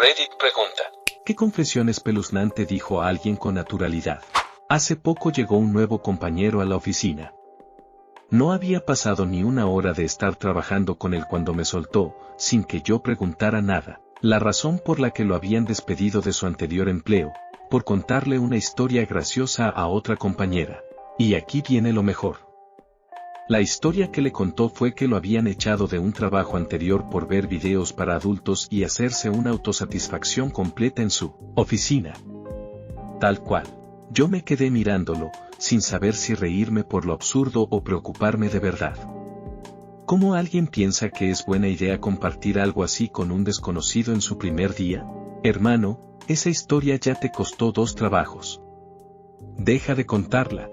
Reddit pregunta. ¿Qué confesión espeluznante dijo alguien con naturalidad? Hace poco llegó un nuevo compañero a la oficina. No había pasado ni una hora de estar trabajando con él cuando me soltó, sin que yo preguntara nada, la razón por la que lo habían despedido de su anterior empleo, por contarle una historia graciosa a otra compañera. Y aquí viene lo mejor. La historia que le contó fue que lo habían echado de un trabajo anterior por ver videos para adultos y hacerse una autosatisfacción completa en su oficina. Tal cual. Yo me quedé mirándolo, sin saber si reírme por lo absurdo o preocuparme de verdad. ¿Cómo alguien piensa que es buena idea compartir algo así con un desconocido en su primer día? Hermano, esa historia ya te costó 2 trabajos. Deja de contarla.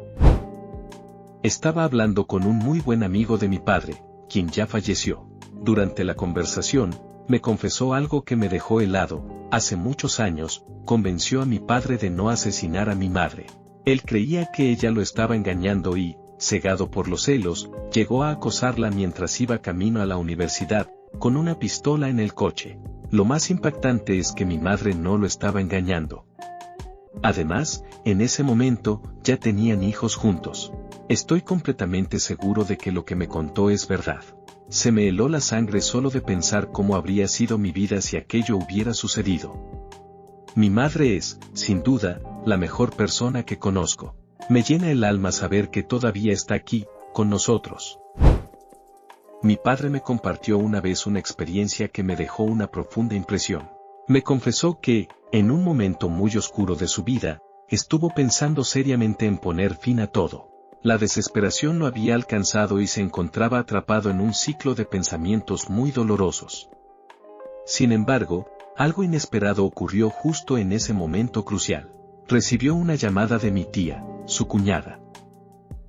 Estaba hablando con un muy buen amigo de mi padre, quien ya falleció. Durante la conversación, me confesó algo que me dejó helado. Hace muchos años, convenció a mi padre de no asesinar a mi madre. Él creía que ella lo estaba engañando y, cegado por los celos, llegó a acosarla mientras iba camino a la universidad, con una pistola en el coche. Lo más impactante es que mi madre no lo estaba engañando. Además, en ese momento, ya tenían hijos juntos. Estoy completamente seguro de que lo que me contó es verdad. Se me heló la sangre solo de pensar cómo habría sido mi vida si aquello hubiera sucedido. Mi madre es, sin duda, la mejor persona que conozco. Me llena el alma saber que todavía está aquí, con nosotros. Mi padre me compartió una vez una experiencia que me dejó una profunda impresión. Me confesó que, en un momento muy oscuro de su vida, estuvo pensando seriamente en poner fin a todo. La desesperación lo había alcanzado y se encontraba atrapado en un ciclo de pensamientos muy dolorosos. Sin embargo, algo inesperado ocurrió justo en ese momento crucial. Recibió una llamada de mi tía, su cuñada.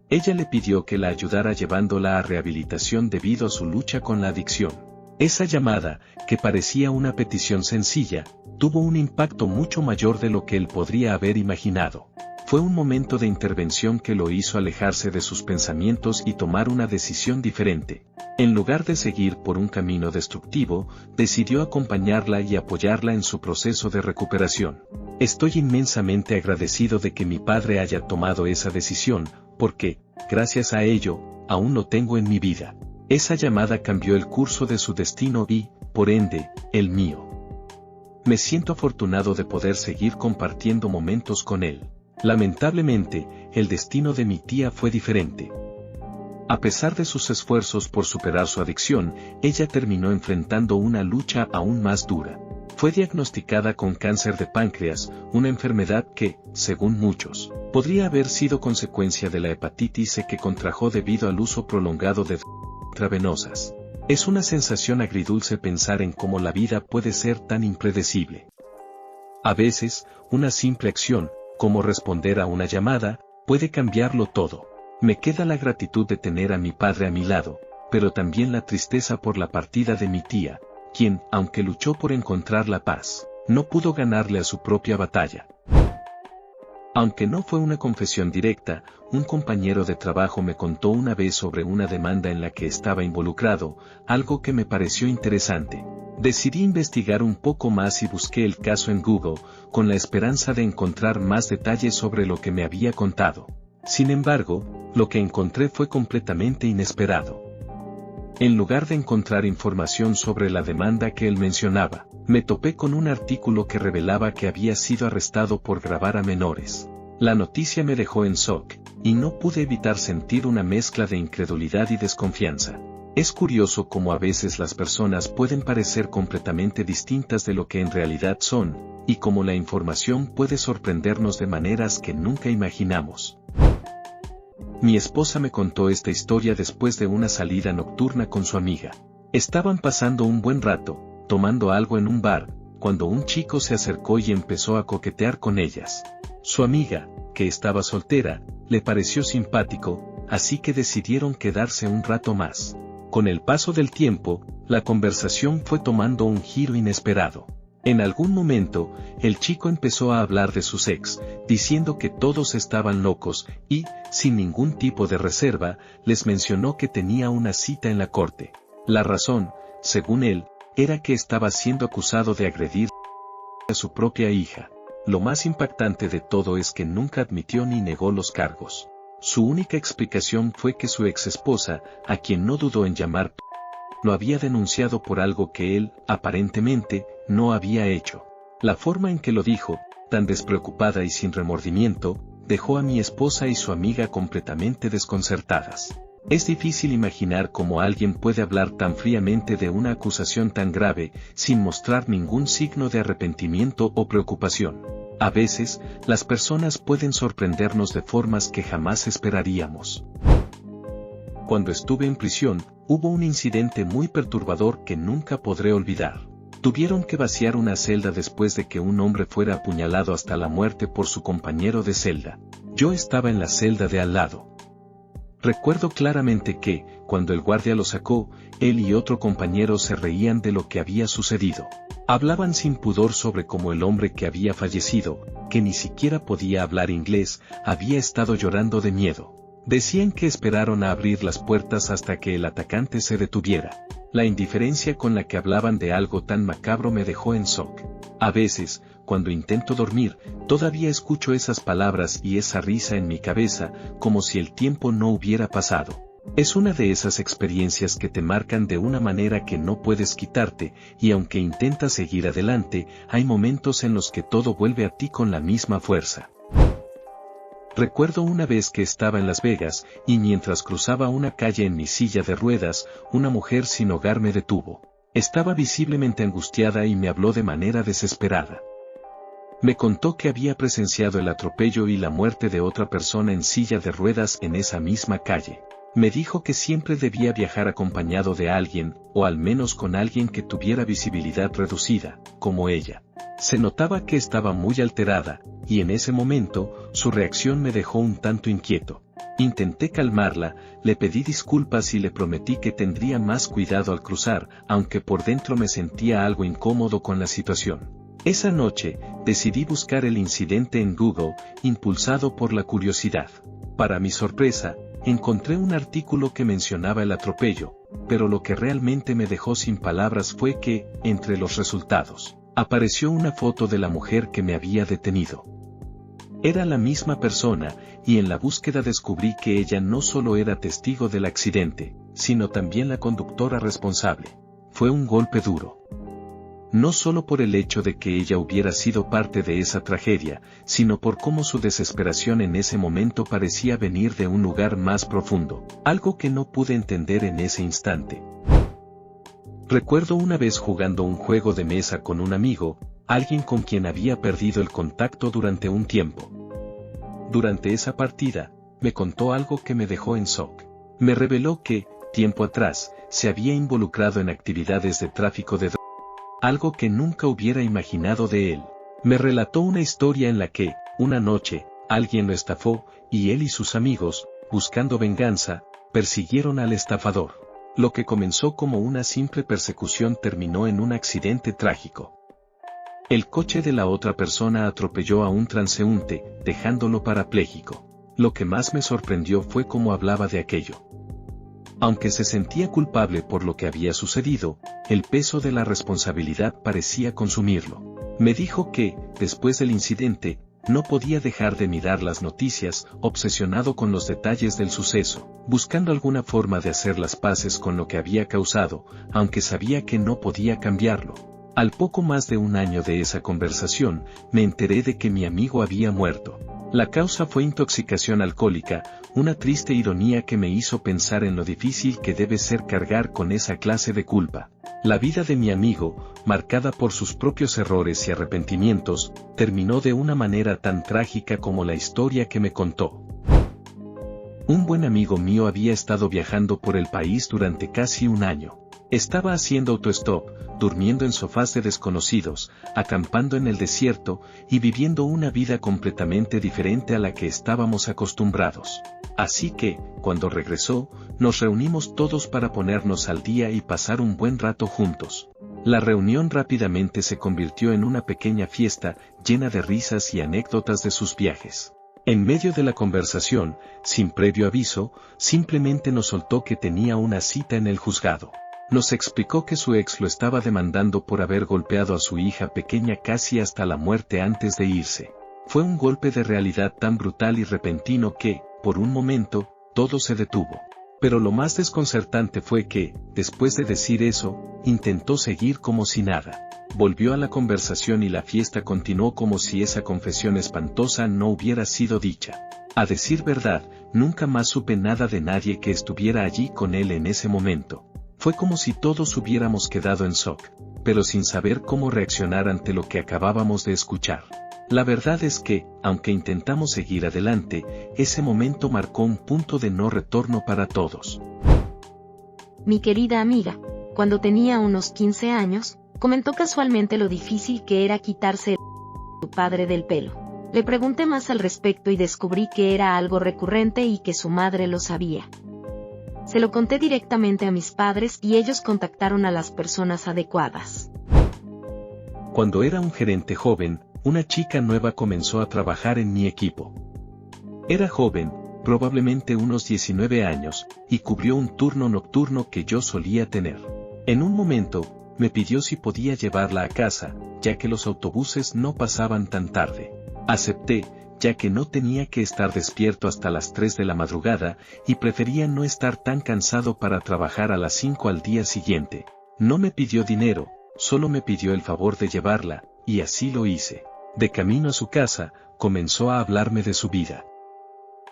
Ella le pidió que la ayudara llevándola a rehabilitación debido a su lucha con la adicción. Esa llamada, que parecía una petición sencilla, tuvo un impacto mucho mayor de lo que él podría haber imaginado. Fue un momento de intervención que lo hizo alejarse de sus pensamientos y tomar una decisión diferente. En lugar de seguir por un camino destructivo, decidió acompañarla y apoyarla en su proceso de recuperación. Estoy inmensamente agradecido de que mi padre haya tomado esa decisión, porque, gracias a ello, aún lo tengo en mi vida. Esa llamada cambió el curso de su destino y, por ende, el mío. Me siento afortunado de poder seguir compartiendo momentos con él. Lamentablemente, el destino de mi tía fue diferente. A pesar de sus esfuerzos por superar su adicción, ella terminó enfrentando una lucha aún más dura. Fue diagnosticada con cáncer de páncreas, una enfermedad que, según muchos, podría haber sido consecuencia de la hepatitis C que contrajo debido al uso prolongado de intravenosas. Es una sensación agridulce pensar en cómo la vida puede ser tan impredecible. A veces, una simple acción, como responder a una llamada, puede cambiarlo todo. Me queda la gratitud de tener a mi padre a mi lado, pero también la tristeza por la partida de mi tía, quien, aunque luchó por encontrar la paz, no pudo ganarle a su propia batalla. Aunque no fue una confesión directa, un compañero de trabajo me contó una vez sobre una demanda en la que estaba involucrado, algo que me pareció interesante. Decidí investigar un poco más y busqué el caso en Google, con la esperanza de encontrar más detalles sobre lo que me había contado. Sin embargo, lo que encontré fue completamente inesperado. En lugar de encontrar información sobre la demanda que él mencionaba, me topé con un artículo que revelaba que había sido arrestado por grabar a menores. La noticia me dejó en shock, y no pude evitar sentir una mezcla de incredulidad y desconfianza. Es curioso cómo a veces las personas pueden parecer completamente distintas de lo que en realidad son, y cómo la información puede sorprendernos de maneras que nunca imaginamos. Mi esposa me contó esta historia después de una salida nocturna con su amiga. Estaban pasando un buen rato, tomando algo en un bar, cuando un chico se acercó y empezó a coquetear con ellas. Su amiga, que estaba soltera, le pareció simpático, así que decidieron quedarse un rato más. Con el paso del tiempo, la conversación fue tomando un giro inesperado. En algún momento, el chico empezó a hablar de sus ex, diciendo que todos estaban locos, y, sin ningún tipo de reserva, les mencionó que tenía una cita en la corte. La razón, según él, era que estaba siendo acusado de agredir a su propia hija. Lo más impactante de todo es que nunca admitió ni negó los cargos. Su única explicación fue que su exesposa, a quien no dudó en llamar, lo había denunciado por algo que él, aparentemente, no había hecho. La forma en que lo dijo, tan despreocupada y sin remordimiento, dejó a mi esposa y su amiga completamente desconcertadas. Es difícil imaginar cómo alguien puede hablar tan fríamente de una acusación tan grave, sin mostrar ningún signo de arrepentimiento o preocupación. A veces, las personas pueden sorprendernos de formas que jamás esperaríamos. Cuando estuve en prisión, hubo un incidente muy perturbador que nunca podré olvidar. Tuvieron que vaciar una celda después de que un hombre fuera apuñalado hasta la muerte por su compañero de celda. Yo estaba en la celda de al lado. Recuerdo claramente que, cuando el guardia lo sacó, él y otro compañero se reían de lo que había sucedido. Hablaban sin pudor sobre cómo el hombre que había fallecido, que ni siquiera podía hablar inglés, había estado llorando de miedo. Decían que esperaron a abrir las puertas hasta que el atacante se detuviera. La indiferencia con la que hablaban de algo tan macabro me dejó en shock. A veces, cuando intento dormir, todavía escucho esas palabras y esa risa en mi cabeza, como si el tiempo no hubiera pasado. Es una de esas experiencias que te marcan de una manera que no puedes quitarte, y aunque intentas seguir adelante, hay momentos en los que todo vuelve a ti con la misma fuerza. Recuerdo una vez que estaba en Las Vegas, y mientras cruzaba una calle en mi silla de ruedas, una mujer sin hogar me detuvo. Estaba visiblemente angustiada y me habló de manera desesperada. Me contó que había presenciado el atropello y la muerte de otra persona en silla de ruedas en esa misma calle. Me dijo que siempre debía viajar acompañado de alguien, o al menos con alguien que tuviera visibilidad reducida, como ella. Se notaba que estaba muy alterada, y en ese momento, su reacción me dejó un tanto inquieto. Intenté calmarla, le pedí disculpas y le prometí que tendría más cuidado al cruzar, aunque por dentro me sentía algo incómodo con la situación. Esa noche, decidí buscar el incidente en Google, impulsado por la curiosidad. Para mi sorpresa, encontré un artículo que mencionaba el atropello, pero lo que realmente me dejó sin palabras fue que, entre los resultados, apareció una foto de la mujer que me había detenido. Era la misma persona, y en la búsqueda descubrí que ella no solo era testigo del accidente, sino también la conductora responsable. Fue un golpe duro. No solo por el hecho de que ella hubiera sido parte de esa tragedia, sino por cómo su desesperación en ese momento parecía venir de un lugar más profundo, algo que no pude entender en ese instante. Recuerdo una vez jugando un juego de mesa con un amigo, alguien con quien había perdido el contacto durante un tiempo. Durante esa partida, me contó algo que me dejó en shock. Me reveló que, tiempo atrás, se había involucrado en actividades de tráfico de drogas, algo que nunca hubiera imaginado de él. Me relató una historia en la que, una noche, alguien lo estafó, y él y sus amigos, buscando venganza, persiguieron al estafador. Lo que comenzó como una simple persecución terminó en un accidente trágico. El coche de la otra persona atropelló a un transeúnte, dejándolo parapléjico. Lo que más me sorprendió fue cómo hablaba de aquello. Aunque se sentía culpable por lo que había sucedido, el peso de la responsabilidad parecía consumirlo. Me dijo que, después del incidente, no podía dejar de mirar las noticias, obsesionado con los detalles del suceso, buscando alguna forma de hacer las paces con lo que había causado, aunque sabía que no podía cambiarlo. Al poco más de un año de esa conversación, me enteré de que mi amigo había muerto. La causa fue intoxicación alcohólica, una triste ironía que me hizo pensar en lo difícil que debe ser cargar con esa clase de culpa. La vida de mi amigo, marcada por sus propios errores y arrepentimientos, terminó de una manera tan trágica como la historia que me contó. Un buen amigo mío había estado viajando por el país durante casi un año. Estaba haciendo autostop, durmiendo en sofás de desconocidos, acampando en el desierto, y viviendo una vida completamente diferente a la que estábamos acostumbrados. Así que, cuando regresó, nos reunimos todos para ponernos al día y pasar un buen rato juntos. La reunión rápidamente se convirtió en una pequeña fiesta, llena de risas y anécdotas de sus viajes. En medio de la conversación, sin previo aviso, simplemente nos soltó que tenía una cita en el juzgado. Nos explicó que su ex lo estaba demandando por haber golpeado a su hija pequeña casi hasta la muerte antes de irse. Fue un golpe de realidad tan brutal y repentino que, por un momento, todo se detuvo. Pero lo más desconcertante fue que, después de decir eso, intentó seguir como si nada. Volvió a la conversación y la fiesta continuó como si esa confesión espantosa no hubiera sido dicha. A decir verdad, nunca más supe nada de nadie que estuviera allí con él en ese momento. Fue como si todos hubiéramos quedado en shock, pero sin saber cómo reaccionar ante lo que acabábamos de escuchar. La verdad es que, aunque intentamos seguir adelante, ese momento marcó un punto de no retorno para todos. Mi querida amiga, cuando tenía unos 15 años, comentó casualmente lo difícil que era quitarse su padre del pelo. Le pregunté más al respecto y descubrí que era algo recurrente y que su madre lo sabía. Se lo conté directamente a mis padres y ellos contactaron a las personas adecuadas. Cuando era un gerente joven, una chica nueva comenzó a trabajar en mi equipo. Era joven, probablemente unos 19 años, y cubrió un turno nocturno que yo solía tener. En un momento, me pidió si podía llevarla a casa, ya que los autobuses no pasaban tan tarde. Acepté, ya que no tenía que estar despierto hasta las 3 de la madrugada, y prefería no estar tan cansado para trabajar a las 5 al día siguiente. No me pidió dinero, solo me pidió el favor de llevarla, y así lo hice. De camino a su casa, comenzó a hablarme de su vida.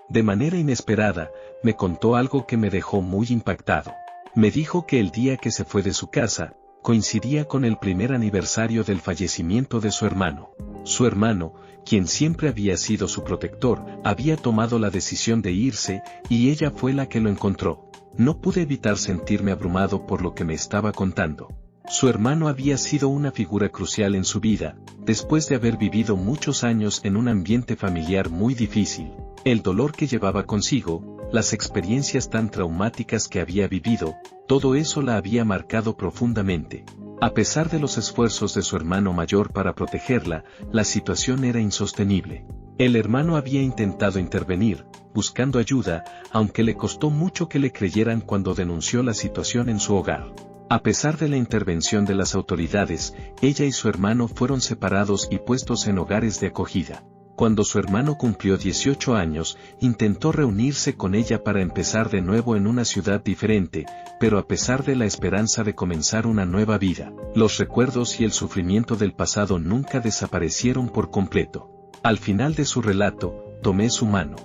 De manera inesperada, me contó algo que me dejó muy impactado. Me dijo que el día que se fue de su casa, coincidía con el primer aniversario del fallecimiento de su hermano. Su hermano, quien siempre había sido su protector, había tomado la decisión de irse, y ella fue la que lo encontró. No pude evitar sentirme abrumado por lo que me estaba contando. Su hermano había sido una figura crucial en su vida, después de haber vivido muchos años en un ambiente familiar muy difícil. El dolor que llevaba consigo, las experiencias tan traumáticas que había vivido, todo eso la había marcado profundamente. A pesar de los esfuerzos de su hermano mayor para protegerla, la situación era insostenible. El hermano había intentado intervenir, buscando ayuda, aunque le costó mucho que le creyeran cuando denunció la situación en su hogar. A pesar de la intervención de las autoridades, ella y su hermano fueron separados y puestos en hogares de acogida. Cuando su hermano cumplió 18 años, intentó reunirse con ella para empezar de nuevo en una ciudad diferente, pero a pesar de la esperanza de comenzar una nueva vida, los recuerdos y el sufrimiento del pasado nunca desaparecieron por completo. Al final de su relato, tomé su mano.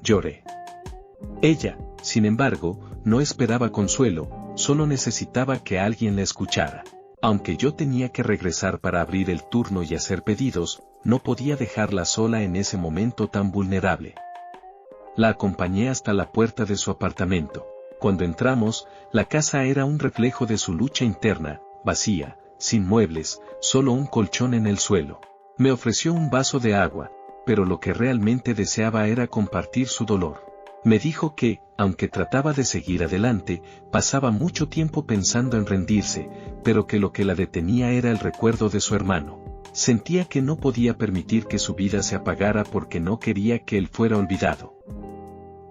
Lloré. Ella, sin embargo, no esperaba consuelo, solo necesitaba que alguien la escuchara. Aunque yo tenía que regresar para abrir el turno y hacer pedidos, no podía dejarla sola en ese momento tan vulnerable. La acompañé hasta la puerta de su apartamento. Cuando entramos, la casa era un reflejo de su lucha interna, vacía, sin muebles, solo un colchón en el suelo. Me ofreció un vaso de agua, pero lo que realmente deseaba era compartir su dolor. Me dijo que, aunque trataba de seguir adelante, pasaba mucho tiempo pensando en rendirse, pero que lo que la detenía era el recuerdo de su hermano. Sentía que no podía permitir que su vida se apagara porque no quería que él fuera olvidado.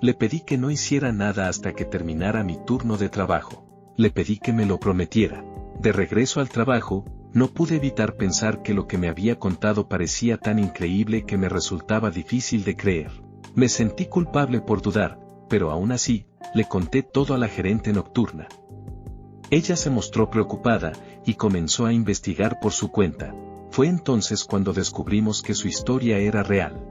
Le pedí que no hiciera nada hasta que terminara mi turno de trabajo. Le pedí que me lo prometiera. De regreso al trabajo, no pude evitar pensar que lo que me había contado parecía tan increíble que me resultaba difícil de creer. Me sentí culpable por dudar, pero aún así, le conté todo a la gerente nocturna. Ella se mostró preocupada, y comenzó a investigar por su cuenta. Fue entonces cuando descubrimos que su historia era real.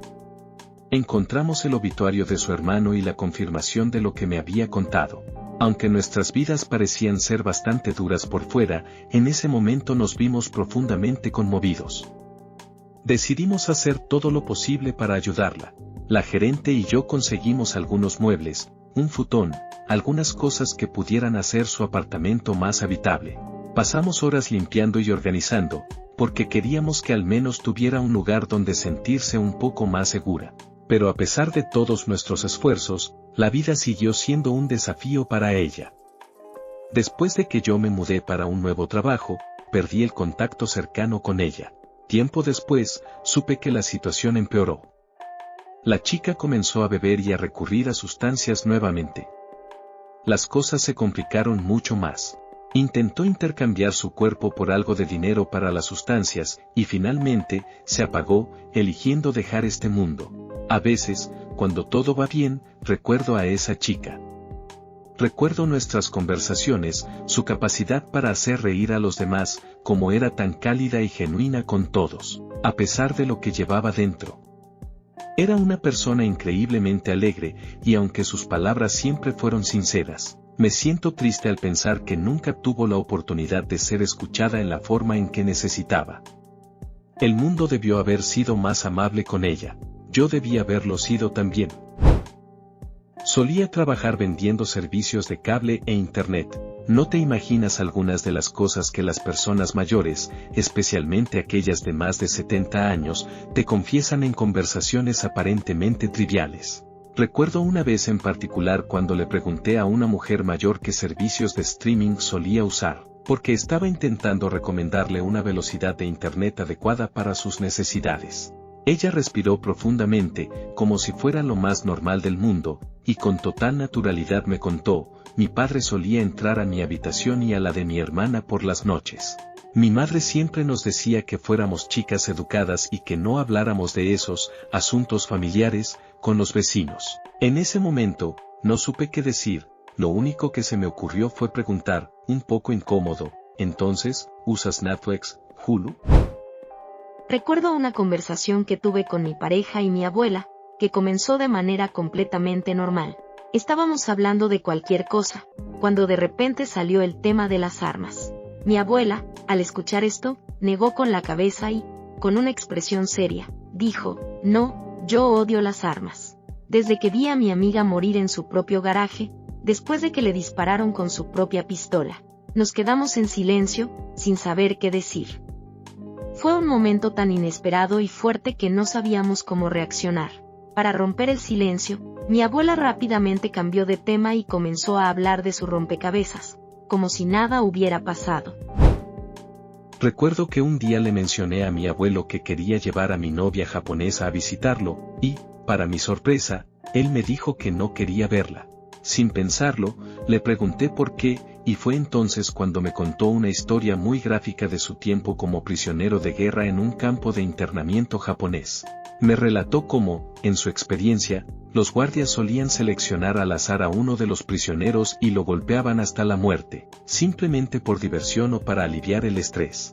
Encontramos el obituario de su hermano y la confirmación de lo que me había contado. Aunque nuestras vidas parecían ser bastante duras por fuera, en ese momento nos vimos profundamente conmovidos. Decidimos hacer todo lo posible para ayudarla. La gerente y yo conseguimos algunos muebles, un futón, algunas cosas que pudieran hacer su apartamento más habitable. Pasamos horas limpiando y organizando, porque queríamos que al menos tuviera un lugar donde sentirse un poco más segura. Pero a pesar de todos nuestros esfuerzos, la vida siguió siendo un desafío para ella. Después de que yo me mudé para un nuevo trabajo, perdí el contacto cercano con ella. Tiempo después, supe que la situación empeoró. La chica comenzó a beber y a recurrir a sustancias nuevamente. Las cosas se complicaron mucho más. Intentó intercambiar su cuerpo por algo de dinero para las sustancias, y finalmente, se apagó, eligiendo dejar este mundo. A veces, cuando todo va bien, recuerdo a esa chica. Recuerdo nuestras conversaciones, su capacidad para hacer reír a los demás, como era tan cálida y genuina con todos, a pesar de lo que llevaba dentro. Era una persona increíblemente alegre, y aunque sus palabras siempre fueron sinceras, me siento triste al pensar que nunca tuvo la oportunidad de ser escuchada en la forma en que necesitaba. El mundo debió haber sido más amable con ella. Yo debía haberlo sido también. Solía trabajar vendiendo servicios de cable e internet. No te imaginas algunas de las cosas que las personas mayores, especialmente aquellas de más de 70 años, te confiesan en conversaciones aparentemente triviales. Recuerdo una vez en particular cuando le pregunté a una mujer mayor qué servicios de streaming solía usar, porque estaba intentando recomendarle una velocidad de internet adecuada para sus necesidades. Ella respiró profundamente, como si fuera lo más normal del mundo, y con total naturalidad me contó: mi padre solía entrar a mi habitación y a la de mi hermana por las noches. Mi madre siempre nos decía que fuéramos chicas educadas y que no habláramos de esos asuntos familiares con los vecinos. En ese momento, no supe qué decir. Lo único que se me ocurrió fue preguntar, un poco incómodo: ¿entonces, usas Netflix, Hulu? Recuerdo una conversación que tuve con mi pareja y mi abuela, que comenzó de manera completamente normal. Estábamos hablando de cualquier cosa, cuando de repente salió el tema de las armas. Mi abuela, al escuchar esto, negó con la cabeza y, con una expresión seria, dijo: no, yo odio las armas. Desde que vi a mi amiga morir en su propio garaje, después de que le dispararon con su propia pistola, nos quedamos en silencio, sin saber qué decir. Fue un momento tan inesperado y fuerte que no sabíamos cómo reaccionar. Para romper el silencio, mi abuela rápidamente cambió de tema y comenzó a hablar de su rompecabezas, como si nada hubiera pasado. Recuerdo que un día le mencioné a mi abuelo que quería llevar a mi novia japonesa a visitarlo, y, para mi sorpresa, él me dijo que no quería verla. Sin pensarlo, le pregunté por qué, y fue entonces cuando me contó una historia muy gráfica de su tiempo como prisionero de guerra en un campo de internamiento japonés. Me relató cómo, en su experiencia, los guardias solían seleccionar al azar a uno de los prisioneros y lo golpeaban hasta la muerte, simplemente por diversión o para aliviar el estrés.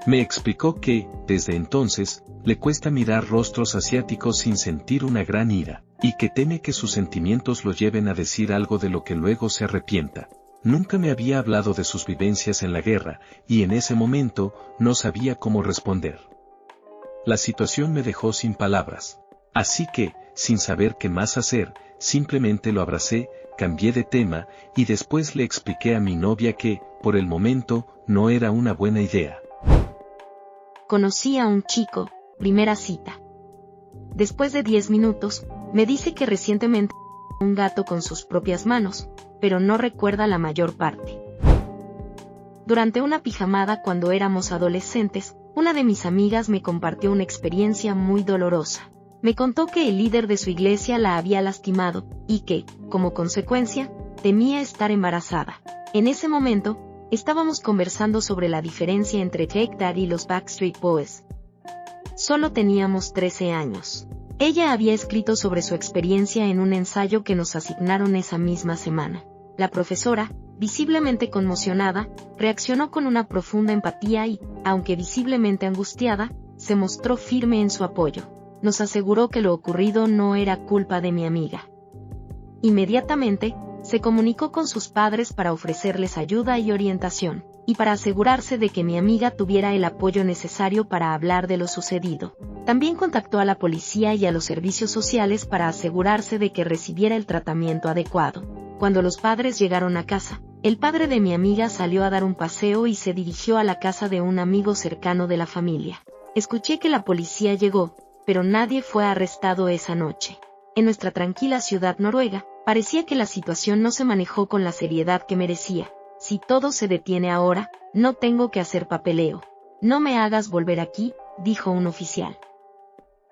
Me explicó que, desde entonces, le cuesta mirar rostros asiáticos sin sentir una gran ira, y que teme que sus sentimientos lo lleven a decir algo de lo que luego se arrepienta. Nunca me había hablado de sus vivencias en la guerra, y en ese momento, no sabía cómo responder. La situación me dejó sin palabras. Así que, sin saber qué más hacer, simplemente lo abracé, cambié de tema, y después le expliqué a mi novia que, por el momento, no era una buena idea. Conocí a un chico, primera cita. Después de 10 minutos, me dice que recientemente un gato con sus propias manos, pero no recuerda la mayor parte. Durante una pijamada cuando éramos adolescentes, una de mis amigas me compartió una experiencia muy dolorosa. Me contó que el líder de su iglesia la había lastimado, y que, como consecuencia, temía estar embarazada. En ese momento, estábamos conversando sobre la diferencia entre Take That y los Backstreet Boys. Solo teníamos 13 años. Ella había escrito sobre su experiencia en un ensayo que nos asignaron esa misma semana. La profesora, visiblemente conmocionada, reaccionó con una profunda empatía y, aunque visiblemente angustiada, se mostró firme en su apoyo. Nos aseguró que lo ocurrido no era culpa de mi amiga. Inmediatamente, se comunicó con sus padres para ofrecerles ayuda y orientación, y para asegurarse de que mi amiga tuviera el apoyo necesario para hablar de lo sucedido. También contactó a la policía y a los servicios sociales para asegurarse de que recibiera el tratamiento adecuado. Cuando los padres llegaron a casa, el padre de mi amiga salió a dar un paseo y se dirigió a la casa de un amigo cercano de la familia. Escuché que la policía llegó, pero nadie fue arrestado esa noche. En nuestra tranquila ciudad noruega, parecía que la situación no se manejó con la seriedad que merecía. Si todo se detiene ahora, no tengo que hacer papeleo. No me hagas volver aquí, dijo un oficial.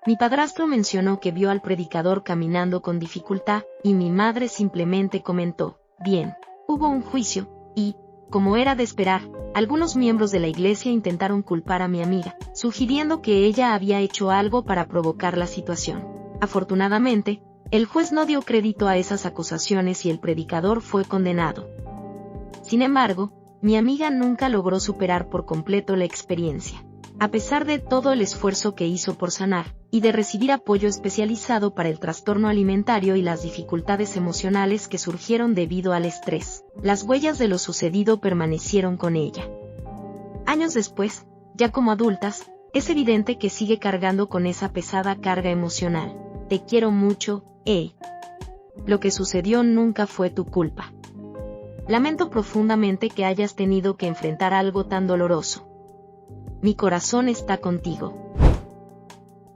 Mi padrastro mencionó que vio al predicador caminando con dificultad, y mi madre simplemente comentó: bien, hubo un juicio, y, Como era de esperar, algunos miembros de la iglesia intentaron culpar a mi amiga, sugiriendo que ella había hecho algo para provocar la situación. Afortunadamente, el juez no dio crédito a esas acusaciones y el predicador fue condenado. Sin embargo, mi amiga nunca logró superar por completo la experiencia. A pesar de todo el esfuerzo que hizo por sanar, y de recibir apoyo especializado para el trastorno alimentario y las dificultades emocionales que surgieron debido al estrés, las huellas de lo sucedido permanecieron con ella. Años después, ya como adultas, es evidente que sigue cargando con esa pesada carga emocional. Te quiero mucho, Lo que sucedió nunca fue tu culpa. Lamento profundamente que hayas tenido que enfrentar algo tan doloroso. Mi corazón está contigo.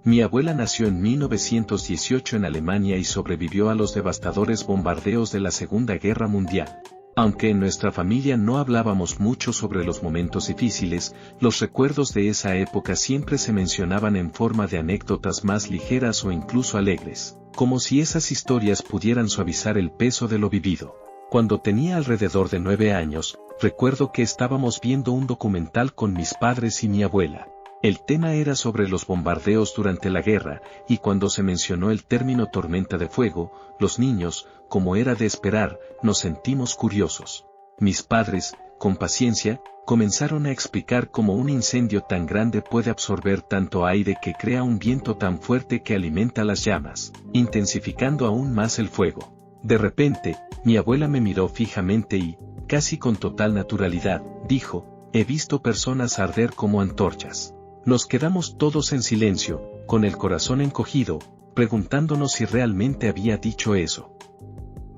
Mi abuela nació en 1918 en Alemania y sobrevivió a los devastadores bombardeos de la Segunda Guerra Mundial. Aunque en nuestra familia no hablábamos mucho sobre los momentos difíciles, los recuerdos de esa época siempre se mencionaban en forma de anécdotas más ligeras o incluso alegres, como si esas historias pudieran suavizar el peso de lo vivido. Cuando tenía alrededor de 9 años, recuerdo que estábamos viendo un documental con mis padres y mi abuela. El tema era sobre los bombardeos durante la guerra, y cuando se mencionó el término tormenta de fuego, los niños, como era de esperar, nos sentimos curiosos. Mis padres, con paciencia, comenzaron a explicar cómo un incendio tan grande puede absorber tanto aire que crea un viento tan fuerte que alimenta las llamas, intensificando aún más el fuego. De repente, mi abuela me miró fijamente y, casi con total naturalidad, dijo, he visto personas arder como antorchas. Nos quedamos todos en silencio, con el corazón encogido, preguntándonos si realmente había dicho eso.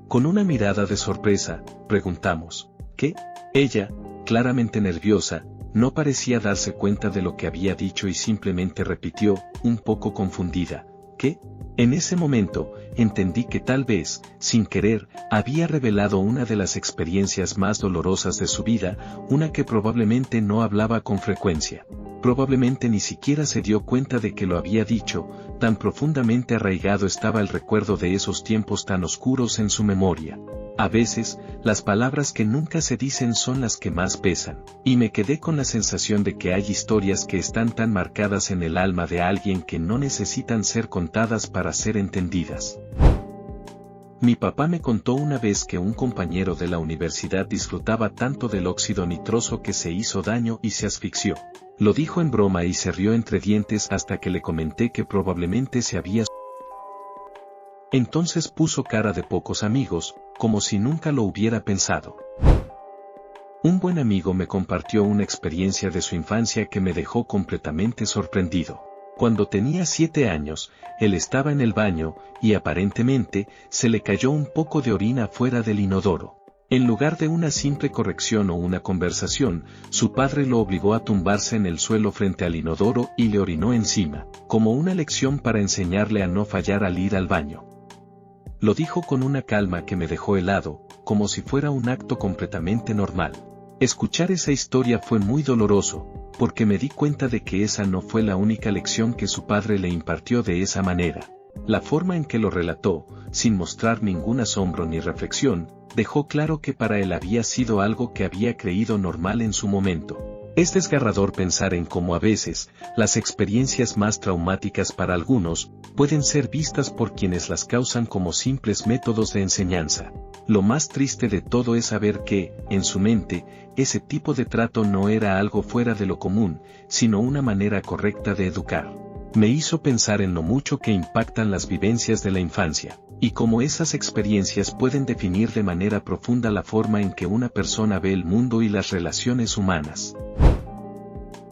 Con una mirada de sorpresa, preguntamos, ¿qué? Ella, claramente nerviosa, no parecía darse cuenta de lo que había dicho y simplemente repitió, un poco confundida, ¿qué? En ese momento, entendí que tal vez, sin querer, había revelado una de las experiencias más dolorosas de su vida, una que probablemente no hablaba con frecuencia. Probablemente ni siquiera se dio cuenta de que lo había dicho, tan profundamente arraigado estaba el recuerdo de esos tiempos tan oscuros en su memoria. A veces, las palabras que nunca se dicen son las que más pesan, y me quedé con la sensación de que hay historias que están tan marcadas en el alma de alguien que no necesitan ser contadas para ser entendidas. Mi papá me contó una vez que un compañero de la universidad disfrutaba tanto del óxido nitroso que se hizo daño y se asfixió. Lo dijo en broma y se rió entre dientes hasta que le comenté que probablemente se había... Entonces puso cara de pocos amigos, como si nunca lo hubiera pensado. Un buen amigo me compartió una experiencia de su infancia que me dejó completamente sorprendido. Cuando tenía 7 años, él estaba en el baño, y aparentemente, se le cayó un poco de orina fuera del inodoro. En lugar de una simple corrección o una conversación, su padre lo obligó a tumbarse en el suelo frente al inodoro y le orinó encima, como una lección para enseñarle a no fallar al ir al baño. Lo dijo con una calma que me dejó helado, como si fuera un acto completamente normal. Escuchar esa historia fue muy doloroso, porque me di cuenta de que esa no fue la única lección que su padre le impartió de esa manera. La forma en que lo relató, sin mostrar ningún asombro ni reflexión, dejó claro que para él había sido algo que había creído normal en su momento. Es desgarrador pensar en cómo a veces, las experiencias más traumáticas para algunos, pueden ser vistas por quienes las causan como simples métodos de enseñanza. Lo más triste de todo es saber que, en su mente, ese tipo de trato no era algo fuera de lo común, sino una manera correcta de educar. Me hizo pensar en lo mucho que impactan las vivencias de la infancia, y cómo esas experiencias pueden definir de manera profunda la forma en que una persona ve el mundo y las relaciones humanas.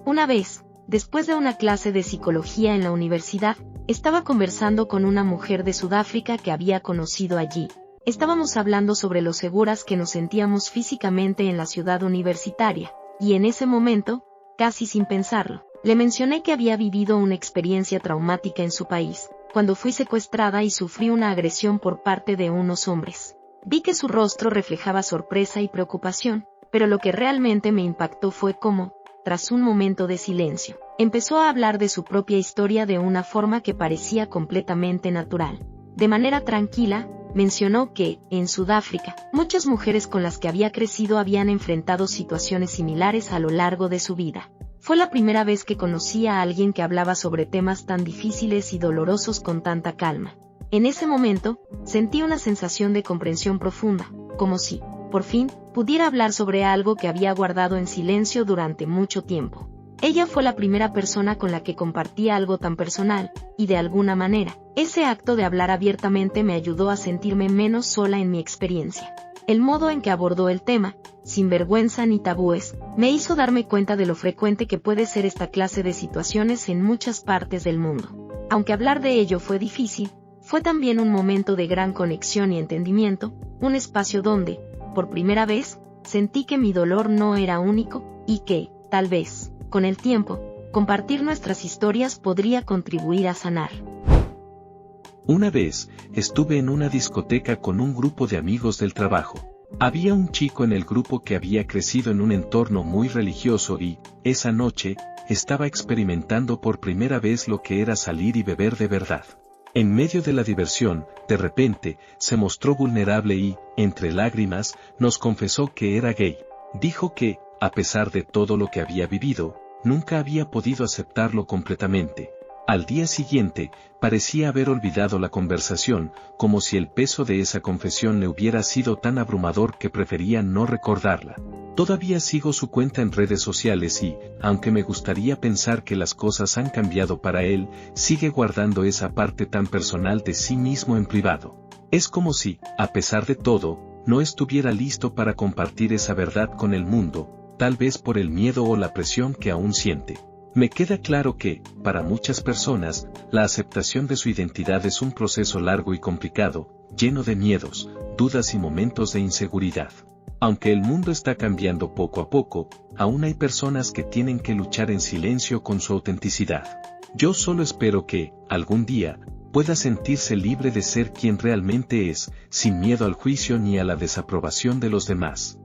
Una vez, después de una clase de psicología en la universidad, estaba conversando con una mujer de Sudáfrica que había conocido allí. Estábamos hablando sobre lo seguras que nos sentíamos físicamente en la ciudad universitaria, y en ese momento, casi sin pensarlo, le mencioné que había vivido una experiencia traumática en su país, cuando fui secuestrada y sufrí una agresión por parte de unos hombres. Vi que su rostro reflejaba sorpresa y preocupación, pero lo que realmente me impactó fue cómo, tras un momento de silencio, empezó a hablar de su propia historia de una forma que parecía completamente natural. De manera tranquila, mencionó que, en Sudáfrica, muchas mujeres con las que había crecido habían enfrentado situaciones similares a lo largo de su vida. Fue la primera vez que conocí a alguien que hablaba sobre temas tan difíciles y dolorosos con tanta calma. En ese momento, sentí una sensación de comprensión profunda, como si, por fin, pudiera hablar sobre algo que había guardado en silencio durante mucho tiempo. Ella fue la primera persona con la que compartí algo tan personal, y de alguna manera, ese acto de hablar abiertamente me ayudó a sentirme menos sola en mi experiencia. El modo en que abordó el tema, sin vergüenza ni tabúes, me hizo darme cuenta de lo frecuente que puede ser esta clase de situaciones en muchas partes del mundo. Aunque hablar de ello fue difícil, fue también un momento de gran conexión y entendimiento, un espacio donde, por primera vez, sentí que mi dolor no era único, y que, tal vez, con el tiempo, compartir nuestras historias podría contribuir a sanar. Una vez, estuve en una discoteca con un grupo de amigos del trabajo. Había un chico en el grupo que había crecido en un entorno muy religioso y, esa noche, estaba experimentando por primera vez lo que era salir y beber de verdad. En medio de la diversión, de repente, se mostró vulnerable y, entre lágrimas, nos confesó que era gay. Dijo que, a pesar de todo lo que había vivido, nunca había podido aceptarlo completamente. Al día siguiente, parecía haber olvidado la conversación, como si el peso de esa confesión le hubiera sido tan abrumador que prefería no recordarla. Todavía sigo su cuenta en redes sociales y, aunque me gustaría pensar que las cosas han cambiado para él, sigue guardando esa parte tan personal de sí mismo en privado. Es como si, a pesar de todo, no estuviera listo para compartir esa verdad con el mundo, tal vez por el miedo o la presión que aún siente. Me queda claro que, para muchas personas, la aceptación de su identidad es un proceso largo y complicado, lleno de miedos, dudas y momentos de inseguridad. Aunque el mundo está cambiando poco a poco, aún hay personas que tienen que luchar en silencio con su autenticidad. Yo solo espero que, algún día, pueda sentirse libre de ser quien realmente es, sin miedo al juicio ni a la desaprobación de los demás.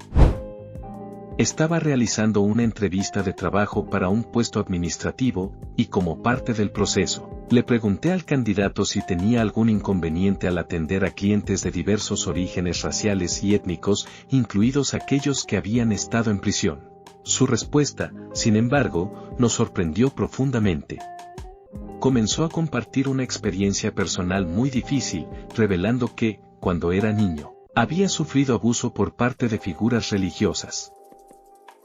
Estaba realizando una entrevista de trabajo para un puesto administrativo, y como parte del proceso, le pregunté al candidato si tenía algún inconveniente al atender a clientes de diversos orígenes raciales y étnicos, incluidos aquellos que habían estado en prisión. Su respuesta, sin embargo, nos sorprendió profundamente. Comenzó a compartir una experiencia personal muy difícil, revelando que, cuando era niño, había sufrido abuso por parte de figuras religiosas.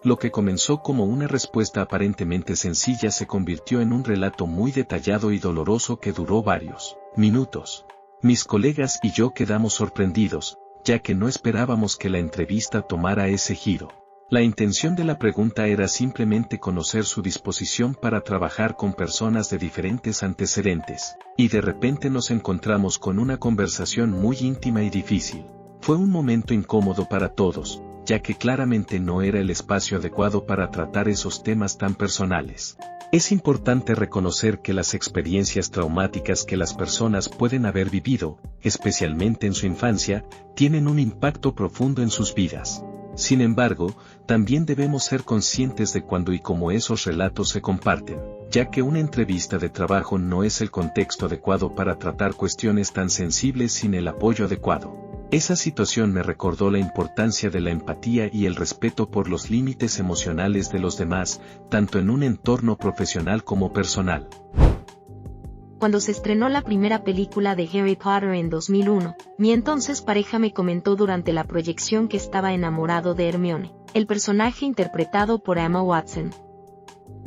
Lo que comenzó como una respuesta aparentemente sencilla se convirtió en un relato muy detallado y doloroso que duró varios minutos. Mis colegas y yo quedamos sorprendidos, ya que no esperábamos que la entrevista tomara ese giro. La intención de la pregunta era simplemente conocer su disposición para trabajar con personas de diferentes antecedentes, y de repente nos encontramos con una conversación muy íntima y difícil. Fue un momento incómodo para todos, ya que claramente no era el espacio adecuado para tratar esos temas tan personales. Es importante reconocer que las experiencias traumáticas que las personas pueden haber vivido, especialmente en su infancia, tienen un impacto profundo en sus vidas. Sin embargo, también debemos ser conscientes de cuándo y cómo esos relatos se comparten, ya que una entrevista de trabajo no es el contexto adecuado para tratar cuestiones tan sensibles sin el apoyo adecuado. Esa situación me recordó la importancia de la empatía y el respeto por los límites emocionales de los demás, tanto en un entorno profesional como personal. Cuando se estrenó la primera película de Harry Potter en 2001, mi entonces pareja me comentó durante la proyección que estaba enamorado de Hermione, el personaje interpretado por Emma Watson.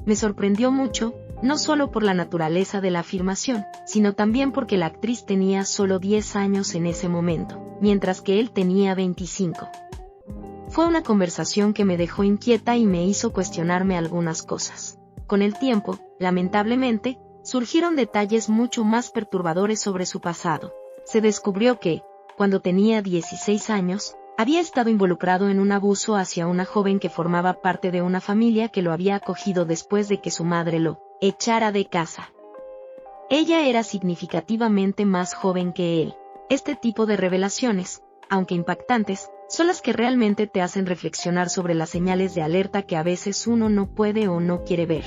Me sorprendió mucho, no solo por la naturaleza de la afirmación, sino también porque la actriz tenía solo 10 años en ese momento, mientras que él tenía 25. Fue una conversación que me dejó inquieta y me hizo cuestionarme algunas cosas. Con el tiempo, lamentablemente, surgieron detalles mucho más perturbadores sobre su pasado. Se descubrió que, cuando tenía 16 años, había estado involucrado en un abuso hacia una joven que formaba parte de una familia que lo había acogido después de que su madre lo echara de casa. Ella era significativamente más joven que él. Este tipo de revelaciones, aunque impactantes, son las que realmente te hacen reflexionar sobre las señales de alerta que a veces uno no puede o no quiere ver.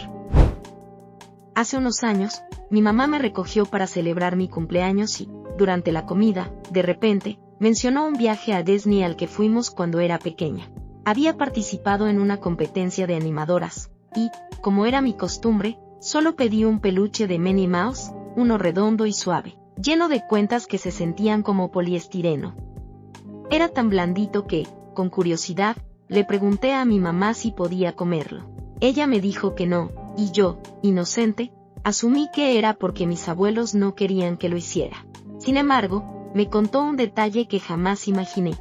Hace unos años, mi mamá me recogió para celebrar mi cumpleaños y, Durante la comida, de repente, mencionó un viaje a Disney al que fuimos cuando era pequeña. Había participado en una competencia de animadoras, y, como era mi costumbre, solo pedí un peluche de Minnie Mouse, uno redondo y suave, lleno de cuentas que se sentían como poliestireno. Era tan blandito que, con curiosidad, le pregunté a mi mamá si podía comerlo. Ella me dijo que no, y yo, inocente, asumí que era porque mis abuelos no querían que lo hiciera. Sin embargo, me contó un detalle que jamás imaginé.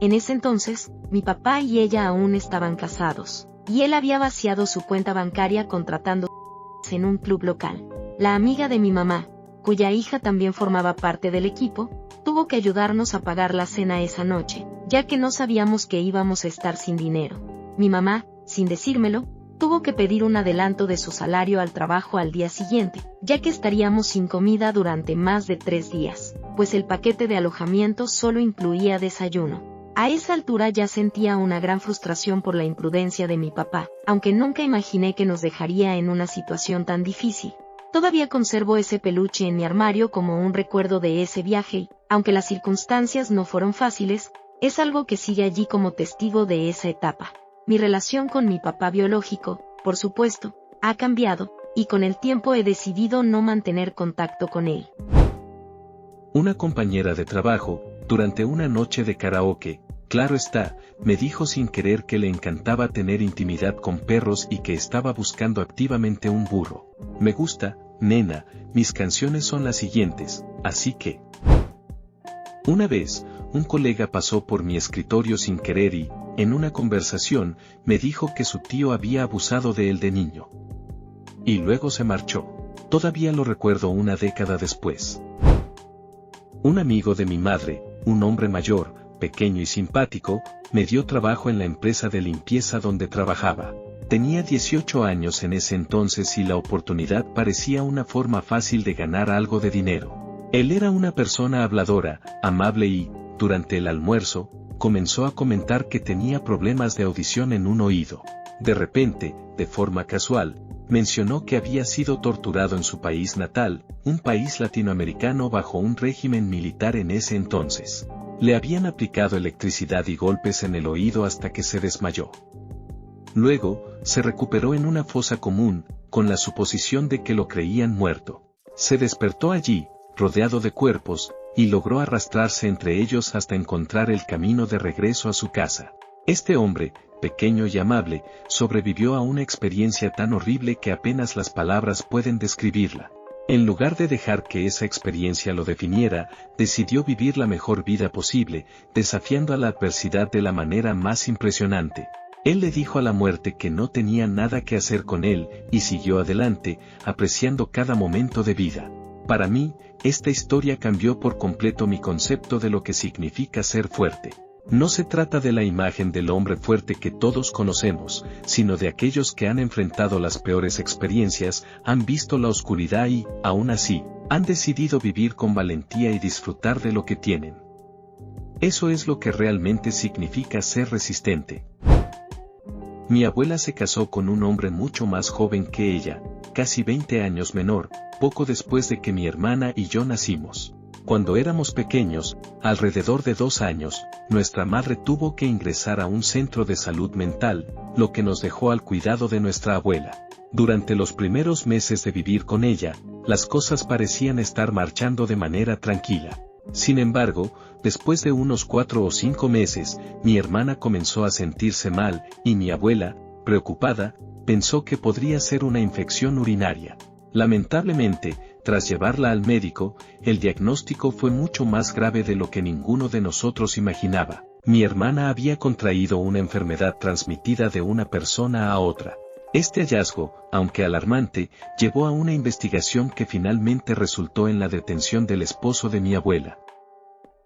En ese entonces, mi papá y ella aún estaban casados, y él había vaciado su cuenta bancaria contratando en un club local. La amiga de mi mamá, cuya hija también formaba parte del equipo, tuvo que ayudarnos a pagar la cena esa noche, ya que no sabíamos que íbamos a estar sin dinero. Mi mamá, sin decírmelo, tuvo que pedir un adelanto de su salario al trabajo al día siguiente, ya que estaríamos sin comida durante más de 3 días, pues el paquete de alojamiento solo incluía desayuno. A esa altura ya sentía una gran frustración por la imprudencia de mi papá, aunque nunca imaginé que nos dejaría en una situación tan difícil. Todavía conservo ese peluche en mi armario como un recuerdo de ese viaje y, aunque las circunstancias no fueron fáciles, es algo que sigue allí como testigo de esa etapa. Mi relación con mi papá biológico, por supuesto, ha cambiado, y con el tiempo he decidido no mantener contacto con él. Una compañera de trabajo, durante una noche de karaoke, claro está, me dijo sin querer que le encantaba tener intimidad con perros y que estaba buscando activamente un burro. Me gusta, nena, mis canciones son las siguientes, así que... Una vez, un colega pasó por mi escritorio sin querer y, en una conversación, me dijo que su tío había abusado de él de niño. Y luego se marchó. Todavía lo recuerdo una década después. Un amigo de mi madre, un hombre mayor, pequeño y simpático, me dio trabajo en la empresa de limpieza donde trabajaba. Tenía 18 años en ese entonces y la oportunidad parecía una forma fácil de ganar algo de dinero. Él era una persona habladora, amable y, durante el almuerzo, comenzó a comentar que tenía problemas de audición en un oído. De repente, de forma casual, mencionó que había sido torturado en su país natal, un país latinoamericano bajo un régimen militar en ese entonces. Le habían aplicado electricidad y golpes en el oído hasta que se desmayó. Luego, se recuperó en una fosa común, con la suposición de que lo creían muerto. Se despertó allí, rodeado de cuerpos, y logró arrastrarse entre ellos hasta encontrar el camino de regreso a su casa. Este hombre, pequeño y amable, sobrevivió a una experiencia tan horrible que apenas las palabras pueden describirla. En lugar de dejar que esa experiencia lo definiera, decidió vivir la mejor vida posible, desafiando a la adversidad de la manera más impresionante. Él le dijo a la muerte que no tenía nada que hacer con él, y siguió adelante, apreciando cada momento de vida. Para mí, esta historia cambió por completo mi concepto de lo que significa ser fuerte. No se trata de la imagen del hombre fuerte que todos conocemos, sino de aquellos que han enfrentado las peores experiencias, han visto la oscuridad y, aún así, han decidido vivir con valentía y disfrutar de lo que tienen. Eso es lo que realmente significa ser resistente. Mi abuela se casó con un hombre mucho más joven que ella, casi 20 años menor, poco después de que mi hermana y yo nacimos. Cuando éramos pequeños, alrededor de 2 años, nuestra madre tuvo que ingresar a un centro de salud mental, lo que nos dejó al cuidado de nuestra abuela. Durante los primeros meses de vivir con ella, las cosas parecían estar marchando de manera tranquila. Sin embargo, después de unos 4 o 5 meses, mi hermana comenzó a sentirse mal, y mi abuela, preocupada, pensó que podría ser una infección urinaria. Lamentablemente, tras llevarla al médico, el diagnóstico fue mucho más grave de lo que ninguno de nosotros imaginaba. Mi hermana había contraído una enfermedad transmitida de una persona a otra. Este hallazgo, aunque alarmante, llevó a una investigación que finalmente resultó en la detención del esposo de mi abuela.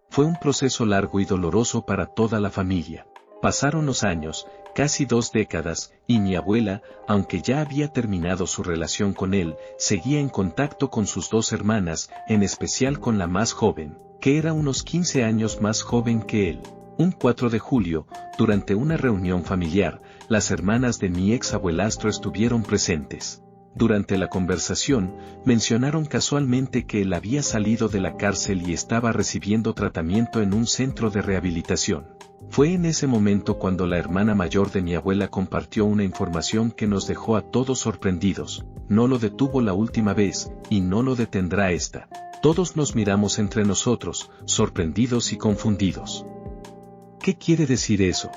Fue un proceso largo y doloroso para toda la familia. Pasaron los años, casi 2 décadas, y mi abuela, aunque ya había terminado su relación con él, seguía en contacto con sus 2 hermanas, en especial con la más joven, que era unos 15 años más joven que él. Un 4 de julio, durante una reunión familiar, las hermanas de mi ex abuelastro estuvieron presentes. Durante la conversación, mencionaron casualmente que él había salido de la cárcel y estaba recibiendo tratamiento en un centro de rehabilitación. Fue en ese momento cuando la hermana mayor de mi abuela compartió una información que nos dejó a todos sorprendidos. No lo detuvo la última vez, y no lo detendrá esta. Todos nos miramos entre nosotros, sorprendidos y confundidos. ¿Qué quiere decir eso?,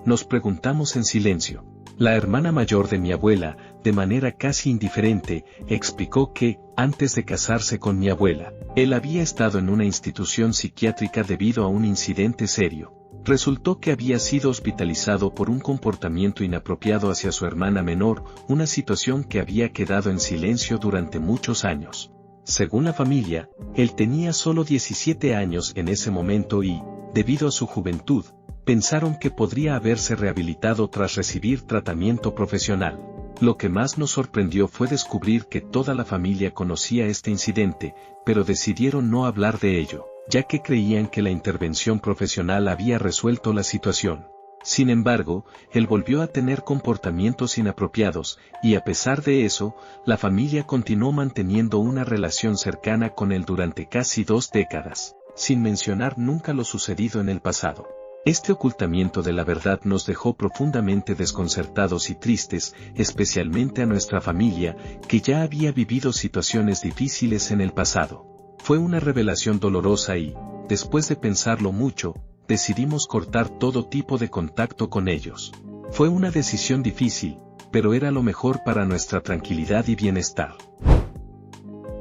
nos preguntamos en silencio. La hermana mayor de mi abuela, de manera casi indiferente, explicó que, antes de casarse con mi abuela, él había estado en una institución psiquiátrica debido a un incidente serio. Resultó que había sido hospitalizado por un comportamiento inapropiado hacia su hermana menor, una situación que había quedado en silencio durante muchos años. Según la familia, él tenía solo 17 años en ese momento y, debido a su juventud, pensaron que podría haberse rehabilitado tras recibir tratamiento profesional. Lo que más nos sorprendió fue descubrir que toda la familia conocía este incidente, pero decidieron no hablar de ello, ya que creían que la intervención profesional había resuelto la situación. Sin embargo, él volvió a tener comportamientos inapropiados, y a pesar de eso, la familia continuó manteniendo una relación cercana con él durante casi 2 décadas, sin mencionar nunca lo sucedido en el pasado. Este ocultamiento de la verdad nos dejó profundamente desconcertados y tristes, especialmente a nuestra familia, que ya había vivido situaciones difíciles en el pasado. Fue una revelación dolorosa y, después de pensarlo mucho, decidimos cortar todo tipo de contacto con ellos. Fue una decisión difícil, pero era lo mejor para nuestra tranquilidad y bienestar.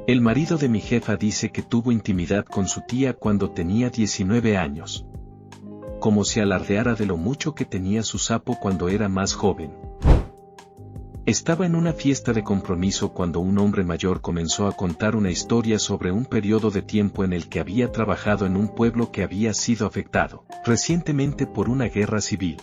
El marido de mi jefa dice que tuvo intimidad con su tía cuando tenía 19 años. Como si alardeara de lo mucho que tenía su sapo cuando era más joven. Estaba en una fiesta de compromiso cuando un hombre mayor comenzó a contar una historia sobre un periodo de tiempo en el que había trabajado en un pueblo que había sido afectado recientemente por una guerra civil.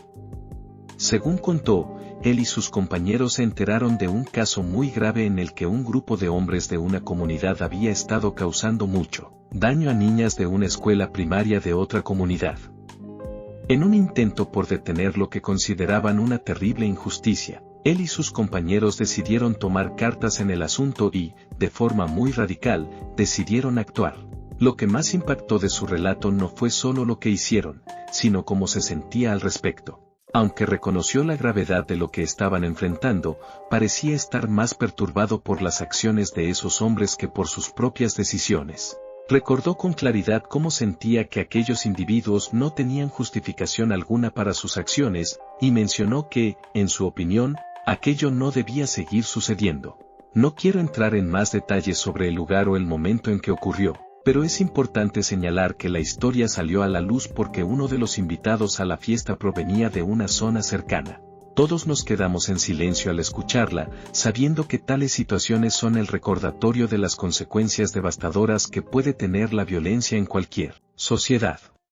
Según contó, él y sus compañeros se enteraron de un caso muy grave en el que un grupo de hombres de una comunidad había estado causando mucho daño a niñas de una escuela primaria de otra comunidad. En un intento por detener lo que consideraban una terrible injusticia, él y sus compañeros decidieron tomar cartas en el asunto y, de forma muy radical, decidieron actuar. Lo que más impactó de su relato no fue solo lo que hicieron, sino cómo se sentía al respecto. Aunque reconoció la gravedad de lo que estaban enfrentando, parecía estar más perturbado por las acciones de esos hombres que por sus propias decisiones. Recordó con claridad cómo sentía que aquellos individuos no tenían justificación alguna para sus acciones, y mencionó que, en su opinión, aquello no debía seguir sucediendo. No quiero entrar en más detalles sobre el lugar o el momento en que ocurrió, pero es importante señalar que la historia salió a la luz porque uno de los invitados a la fiesta provenía de una zona cercana. Todos nos quedamos en silencio al escucharla, sabiendo que tales situaciones son el recordatorio de las consecuencias devastadoras que puede tener la violencia en cualquier sociedad.